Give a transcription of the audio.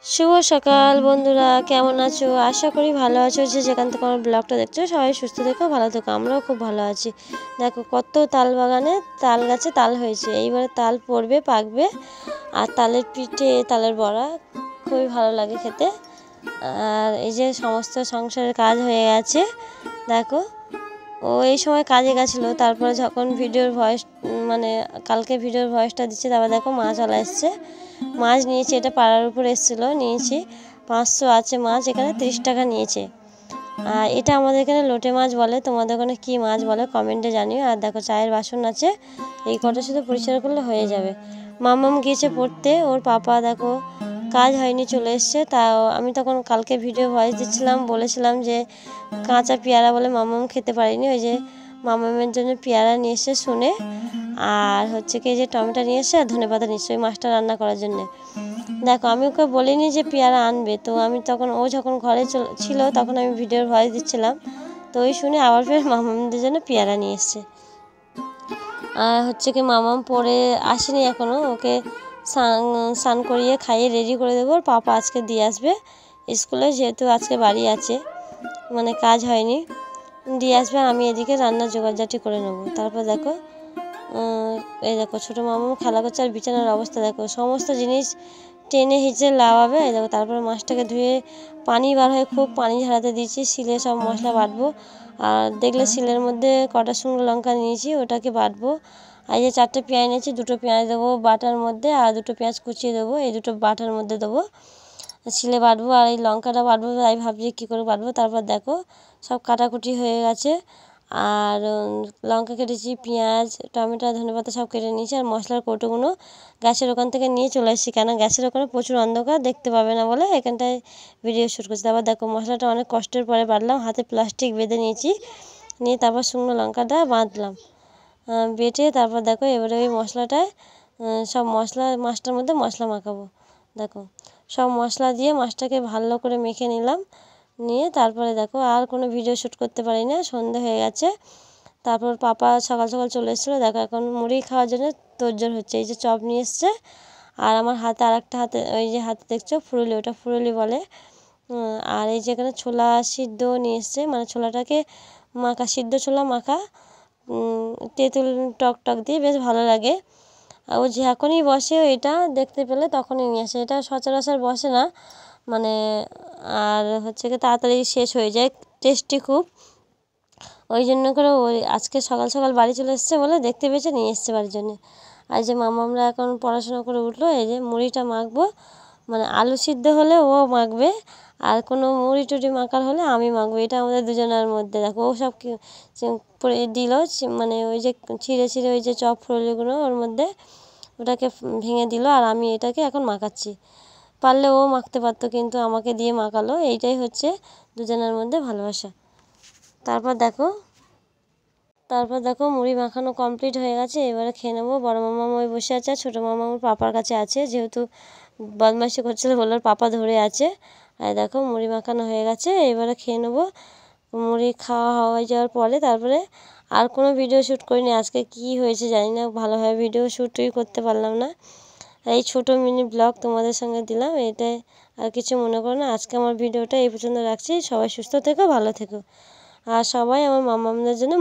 শুভ সকাল বন্ধুরা, কেমন আছো? আশা করি ভালো আছো। যেখান থেকে আমার ব্লগটা দেখছো সবাই সুস্থ থেকো, ভালো থেকো। আমরাও খুব ভালো আছি। দেখো কত তাল বাগানে তাল গাছে তাল হয়েছে। এইবারে তাল পড়বে, পাকবে। আর তালের পিঠে, তালের বড়া খুবই ভালো লাগে খেতে। আর এই যে সমস্ত সংসারের কাজ হয়ে গেছে। দেখো ও এই সময় কাজে গেছিলো, তারপরে যখন ভিডিওর ভয়েস কালকে ভিডিওর ভয়েসটা দিচ্ছে, তারপর দেখো মাছ চলে এসছে। মাছ নিয়েছি, এটা পাড়ার উপর এসেছিলো, নিয়েছি 500 আছে মাছ, এখানে 30 টাকা নিয়েছে। আর এটা আমাদের এখানে লোটে মাছ বলে, তোমাদের ওখানে কী মাছ বলে কমেন্টে জানিও। আর দেখো চায়ের বাসন আছে, এই কটা শুধু পরিষ্কার করলে হয়ে যাবে। মামাম গিয়েছে পড়তে, ওর পাপা দেখো কাজ হয়নি চলে এসছে। তাও আমি তখন কালকে ভিডিও ভয়েস দিচ্ছিলাম, বলেছিলাম যে কাঁচা পেয়ারা বলে মামাম খেতে পারিনি। ওই যে মামামের জন্য পেয়ারা নিয়ে এসে শুনে, আর হচ্ছে কি যে টমেটো নিয়ে এসে আর ধনেপাতা নিয়ে এসে ওই মাছটা রান্না করার জন্যে। দেখো আমি ওকে বলিনি যে পেয়ারা আনবে, তো আমি তখন ও যখন ঘরে ছিল তখন আমি ভিডিওর ভয়েস দিচ্ছিলাম, তো ওই শুনে আবার ফের মামামদের জন্য পেয়ারা নিয়ে এসছে। আর হচ্ছে কি মামাম পড়ে আসেনি এখনও, ওকে স্নান করিয়ে খাইয়ে রেডি করে দেবো। ওর পাপা আজকে দিয়ে আসবে স্কুলে, যেহেতু আজকে বাড়ি আছে, কাজ হয়নি, দিয়ে আসবে। আমি এদিকে রান্নার জোগাড়জাটি করে নেবো। তারপর দেখো এই দেখো ছোটো মামু খেলা করছে, আর বিছানার অবস্থা দেখো, সমস্ত জিনিস টেনে হিঁচড়ে লাগাবে। এই দেখো তারপরে মাছটাকে ধুয়ে পানি বার হয়ে খুব পানি ঝরাতে দিয়েছি, শিলে সব মশলা বাটবো। আর দেখলে শিলের মধ্যে কটা শুকনো লঙ্কা নিয়েছি, ওটাকে বাটবো। আর এই যে 4টে পেঁয়াজ নিয়েছি, 2টো পেঁয়াজ দেবো বাটার মধ্যে, আর 2টো পেঁয়াজ কুচিয়ে দেবো, এই 2টো বাটার মধ্যে দেবো, শিলে বাটবো। আর এই লঙ্কাটা বাটবো, তাই ভাবছি কী করে বাটবো। তারপর দেখো সব কাটাকুটি হয়ে গেছে। আর লঙ্কা কেটেছি, পেঁয়াজ, টমেটো, ধনেপাতা সব কেটে নিয়েছি। আর মশলার কৌটোগুলো গ্যাসের ওখান থেকে নিয়ে চলে এসেছি, কেন গ্যাসের ওখানে প্রচুর অন্ধকার, দেখতে পাবে না বলে এখানটায় ভিডিও শ্যুট করছি। তারপর দেখো মশলাটা অনেক কষ্টের পরে বাটলাম, হাতে প্লাস্টিক বেঁধে নিয়েছি, নিয়ে তারপর শুকনো লঙ্কাটা বাঁধলাম, বেটে তারপর দেখো এবারে ওই মশলাটায় সব মশলা মাছটার মধ্যে মশলা মাখাবো। দেখো সব মশলা দিয়ে মাছটাকে ভালো করে মেখে নিলাম, নিয়ে তারপরে দেখো আর কোনো ভিডিও শ্যুট করতে পারি না, সন্ধে হয়ে গেছে। তারপর পাপা সকাল সকাল চলে এসেছিলো, দেখো এখন মুড়ি খাওয়ার জন্য তোড়জোড় হচ্ছে। এই যে চপ নিয়ে এসছে, আর আমার হাতে আরেকটা হাতে, ওই যে হাতে দেখছো ফুরুলি, ওটা ফুরুলি বলে। আর এই যে এখানে ছোলা সিদ্ধ নিয়ে এসছে, ছোলাটাকে মাখা, সিদ্ধ ছোলা মাখা, তেঁতুল টক টক দিয়ে বেশ ভালো লাগে। আর ও যখনই বসে এটা দেখতে পেলে তখনই নিয়ে আসে, এটা সচরাচর বসে না, আর হচ্ছে কি তাড়াতাড়ি শেষ হয়ে যায়, টেস্টি খুব। ওই জন্য করে ওই আজকে সকাল সকাল বাড়ি চলে এসছে বলে দেখতে পেয়েছে, নিয়ে এসছে বাড়ির জন্য। আর যে মামামরা এখন পড়াশোনা করে উঠলো, এই যে মুড়িটা মাখবো, আলু সিদ্ধ হলে ও মাখবে, আর কোনো মুড়ি টুড়ি মাখার হলে আমি মাখবো। এটা আমাদের দুজনের মধ্যে। দেখো ও সব দিল, ওই যে ছিঁড়ে ছিঁড়ে ওই যে চপ ফুরলিগুলো ওর মধ্যে, ওটাকে ভেঙে দিল, আর আমি এটাকে এখন মাখাচ্ছি। পারলে ও মাখতে পারতো, কিন্তু আমাকে দিয়ে মাখালো। এইটাই হচ্ছে দুজনের মধ্যে ভালোবাসা। তারপর দেখো মুড়ি মাখানো কমপ্লিট হয়ে গেছে, এবারে খেয়ে নেবো। বড় মামা ওই বসে আছে, আর ছোটো মামা ওর পাপার কাছে আছে, যেহেতু বদমাইশি করছিল বললো পাপা ধরে আছে। আর দেখো মুড়ি মাখানো হয়ে গেছে, এবারে খেয়ে নেবো। মুড়ি খাওয়া হয়ে যাওয়ার পরে তারপরে আর কোনো ভিডিও শ্যুট করিনি। আজকে কি হয়েছে জানি না, ভালোভাবে ভিডিও শ্যুটই করতে পারলাম না। এই ছোটো মিনি ব্লগ তোমাদের সঙ্গে দিলাম, এটাই, আর কিছু মনে করো না। আজকে আমার ভিডিওটা এই পর্যন্ত রাখছি। সবাই সুস্থ থেকো, ভালো থেকো, আর সবাই আমার মামাদের জন্য